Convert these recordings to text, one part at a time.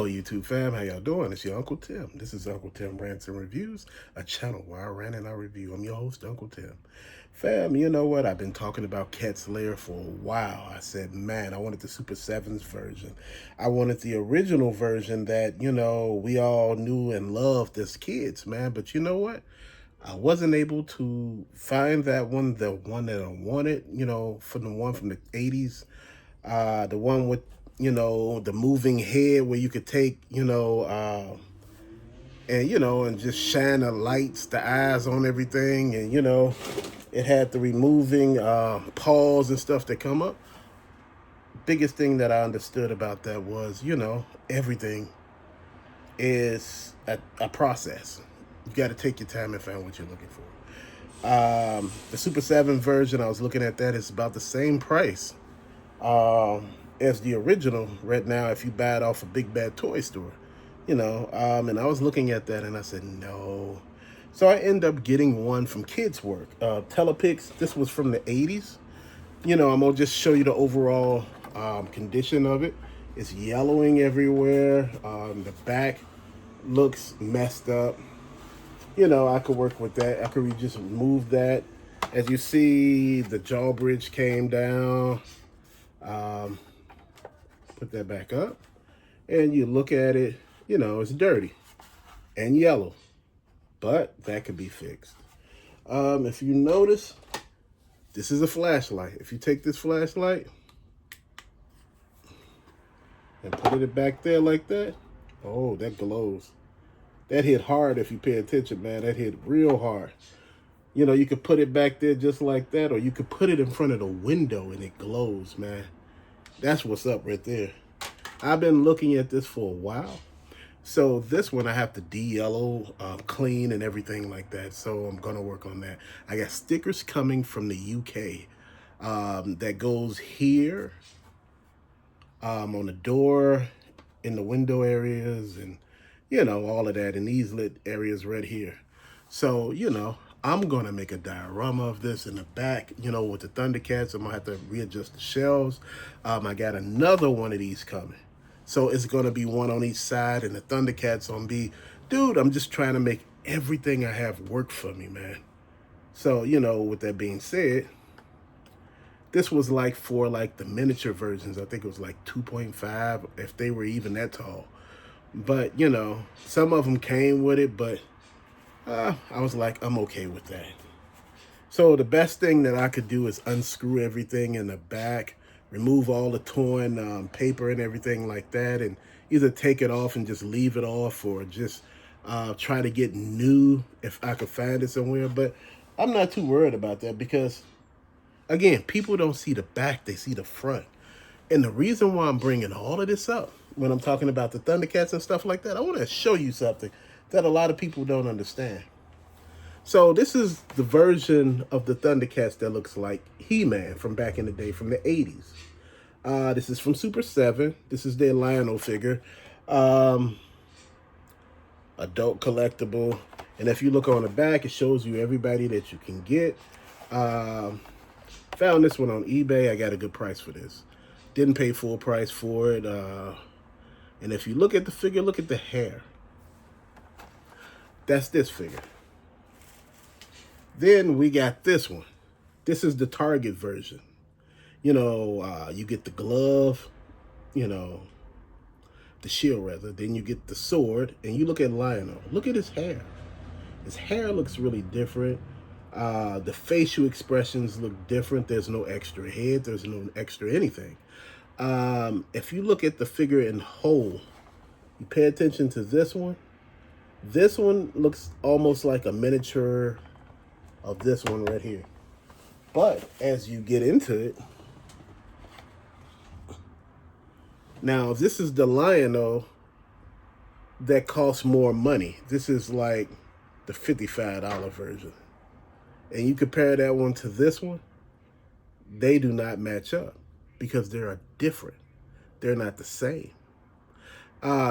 Hello YouTube fam, how y'all doing? It's your Uncle Tim. This is Uncle Tim Rants and Reviews, a channel where I rant and I review. I'm your host, Uncle Tim. Fam, you know what? I've been talking about Lair for a while. I said, man, I wanted the Super 7s version. I wanted the original version that, we all knew and loved as kids, man. But you know what? I wasn't able to find that one, the one that I wanted, from the one from the 80s. The one with, the moving head where you could take, and just shine the lights, the eyes on everything. And, it had the removing paws and stuff that come up. Biggest thing that I understood about that was, everything is a process. You got to take your time and find what you're looking for. The Super 7 version, I was looking at that, is about the same price as the original right now if you buy it off a Big Bad Toy Store. And I was looking at that and I said, no. So I end up getting one from Kids Work. Telepix, this was from the 80s. I'm going to just show you the overall condition of it. It's yellowing everywhere. The back looks messed up. I could work with that. I could just remove that. As you see, the jaw bridge came down. Put that back up. And you look at it, it's dirty and yellow. But that could be fixed. If you notice, this is a flashlight. If you take this flashlight and put it back there like that, oh, that glows. That hit hard if you pay attention, man. That hit real hard. You could put it back there just like that, or you could put it in front of the window and it glows, man. That's what's up right there. I've been looking at this for a while. So this one I have to de-yellow, clean and everything like that. So I'm going to work on that. I got stickers coming from the UK that goes here on the door, in the window areas, and, all of that in these lit areas right here. So, I'm going to make a diorama of this in the back, with the Thundercats. I'm going to have to readjust the shelves. I got another one of these coming. So it's going to be one on each side, and the Thundercats on B. Dude, I'm just trying to make everything I have work for me, man. So, with that being said, this was like for like the miniature versions. I think it was like 2.5, if they were even that tall. But, some of them came with it, but I was like, I'm okay with that. So the best thing that I could do is unscrew everything in the back, remove all the torn paper and everything like that, and either take it off and just leave it off, or just try to get new if I could find it somewhere. But I'm not too worried about that because, again, people don't see the back, they see the front. And the reason why I'm bringing all of this up when I'm talking about the Thundercats and stuff like that, I want to show you something that a lot of people don't understand. So this is the version of the Thundercats that looks like He-Man from back in the day, from the 80s. This is from Super 7. This is their Lionel figure. Adult collectible. And if you look on the back, it shows you everybody that you can get. Found this one on eBay. I got a good price for this. Didn't pay full price for it. And if you look at the figure, look at the hair. That's this figure. Then we got this one. This is the Target version. You get the glove, the shield rather. Then you get the sword, and you look at Lionel. Look at his hair. His hair looks really different. The facial expressions look different. There's no extra head. There's no extra anything. If you look at the figure in whole, you pay attention to this one. This one looks almost like a miniature of this one right here. But as you get into it, now this is the Lionel that costs more money. This is like the $55 version. And you compare that one to this one, they do not match up because they're different. They're not the same.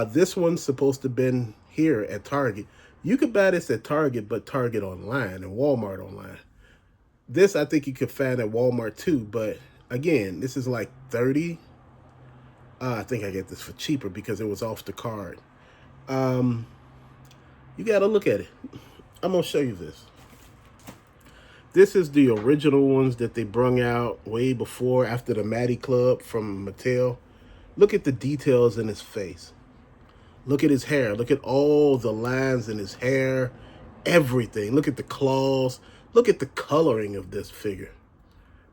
This one's supposed to have been here at Target. You could buy this at Target, but Target online and Walmart online. This I think you could find at Walmart too, but again, this is like 30 I think I get this for cheaper because it was off the card. Um, you got to look at it. I'm going to show you this. This is the original ones that they brung out way before, after the Matty Club from Mattel. Look at the details in his face. Look at his hair. Look at all the lines in his hair. Everything. Look at the claws. Look at the coloring of this figure.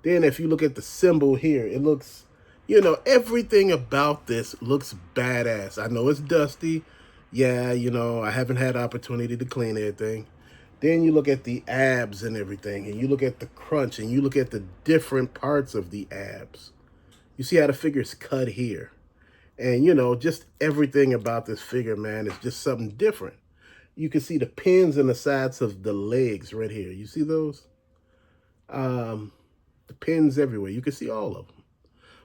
Then if you look at the symbol here, it looks, you know, everything about this looks badass. I know it's dusty. Yeah, you know, I haven't had opportunity to clean everything. Then you look at the abs and everything, and you look at the crunch, and you look at the different parts of the abs. You see how the figure's cut here. And, you know, just everything about this figure, man, is just something different. You can see the pins in the sides of the legs right here. You see those? The pins everywhere. You can see all of them.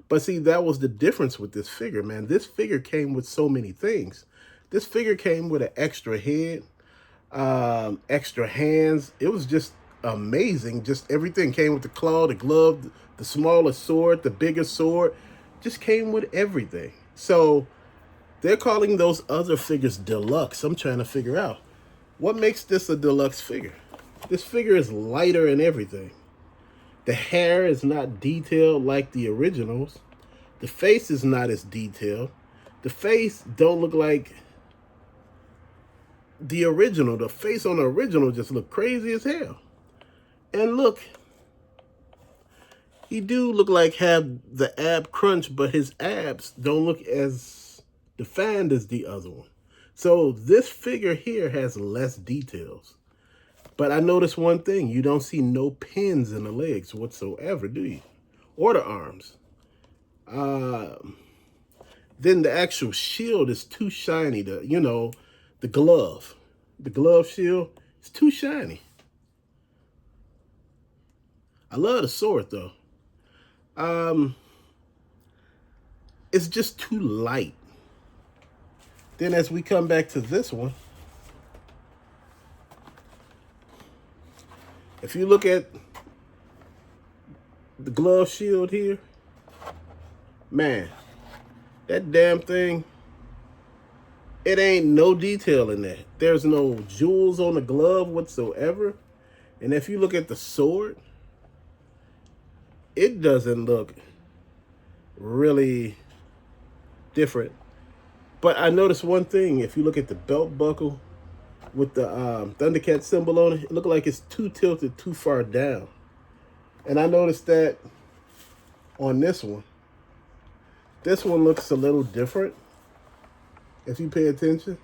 But see, that was the difference with this figure, man. This figure came with so many things. This figure came with an extra head, extra hands. It was just amazing. Just everything came with the claw, the glove, the smaller sword, the bigger sword. Just came with everything. So they're calling those other figures deluxe. I'm trying to figure out what makes this a deluxe figure. This figure is lighter and everything. The hair is not detailed like the originals. The face is not as detailed. The face don't look like the original. The face on the original just look crazy as hell. And look, he do look like have the ab crunch, but his abs don't look as defined as the other one. So this figure here has less details. But I noticed one thing. You don't see no pins in the legs whatsoever, do you? Or the arms. Then the actual shield is too shiny. The glove. The glove shield is too shiny. I love the sword, though. It's just too light. Then as we come back to this one, if you look at the glove shield here, man, that damn thing, it ain't no detail in that. There's no jewels on the glove whatsoever. And if you look at the sword, it doesn't look really different. But I noticed one thing. If you look at the belt buckle with the Thundercat symbol on it, it looks like it's too tilted too far down. And I noticed that on this one. This one looks a little different, if you pay attention.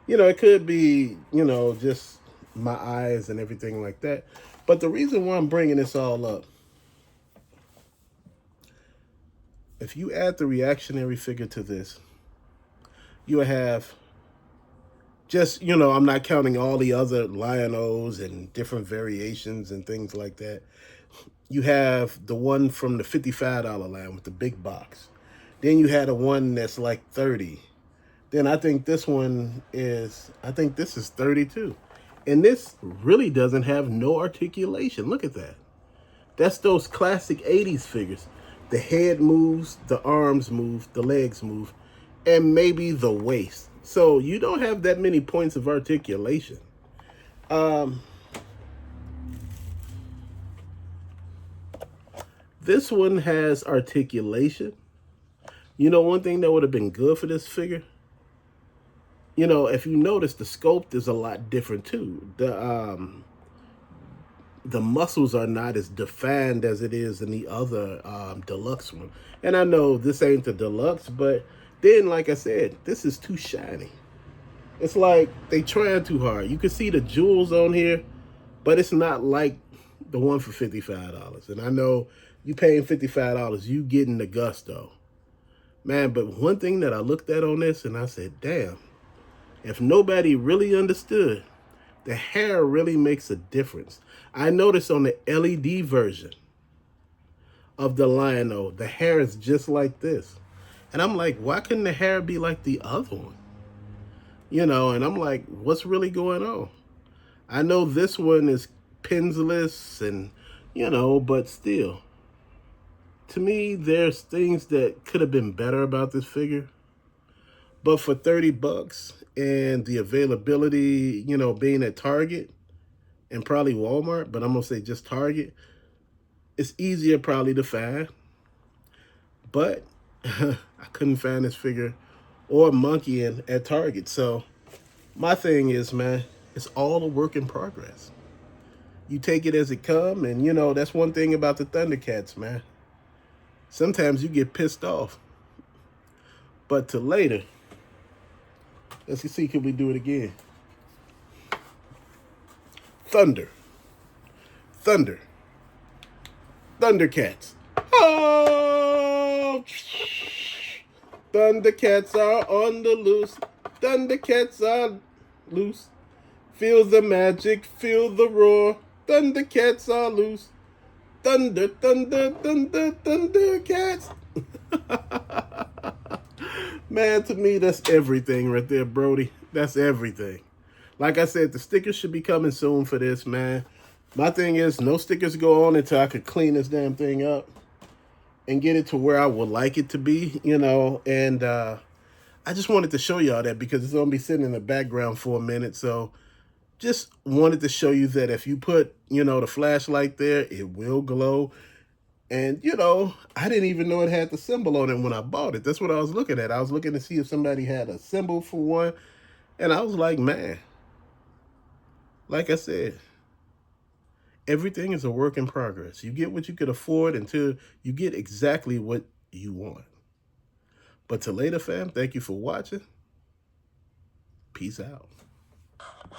You know, it could be, you know, just my eyes and everything like that. But the reason why I'm bringing this all up, if you add the reactionary figure to this, you have just, you know, I'm not counting all the other Lion-O's and different variations and things like that. You have the one from the $55 line with the big box. Then you had a one that's like 30. Then I think this one is, I think this is 32. And this really doesn't have no articulation. Look at that. That's those classic 80s figures. The head moves, the arms move, the legs move, and maybe the waist. So you don't have that many points of articulation. This one has articulation. You know, one thing that would have been good for this figure, you know, if you notice, the sculpt is a lot different too. The muscles are not as defined as it is in the other deluxe one. And I know this ain't the deluxe, but then, like I said, this is too shiny. It's like they trying too hard. You can see the jewels on here, but it's not like the one for $55. And I know you paying $55, you getting the gusto. Man, but one thing that I looked at on this and I said, damn, if nobody really understood, the hair really makes a difference. I noticed on the LED version of the Lion-O, the hair is just like this. And I'm like, why couldn't the hair be like the other one? You know, and I'm like, what's really going on? I know this one is pinsless and, you know, but still. To me, there's things that could have been better about this figure. But for 30 bucks and the availability, being at Target and probably Walmart, but I'm going to say just Target, it's easier probably to find. But I couldn't find this figure or monkey at Target. So my thing is, man, it's all a work in progress. You take it as it come, and that's one thing about the Thundercats, man. Sometimes you get pissed off. But to later, let's see, can we do it again? Thunder. Thunder. Thundercats. Oh! Thundercats are on the loose. Thundercats are loose. Feel the magic, feel the roar. Thundercats are loose. Thunder, thunder, thunder, Thundercats. Man, to me, that's everything right there, Brody. That's everything. Like I said, the stickers should be coming soon for this, man. My thing is, no stickers go on until I could clean this damn thing up and get it to where I would like it to be, and I just wanted to show y'all that because it's going to be sitting in the background for a minute. So just wanted to show you that if you put, the flashlight there, it will glow. And, I didn't even know it had the symbol on it when I bought it. That's what I was looking at. I was looking to see if somebody had a symbol for one. And I was like, man, like I said, everything is a work in progress. You get what you could afford until you get exactly what you want. But to later, fam, thank you for watching. Peace out.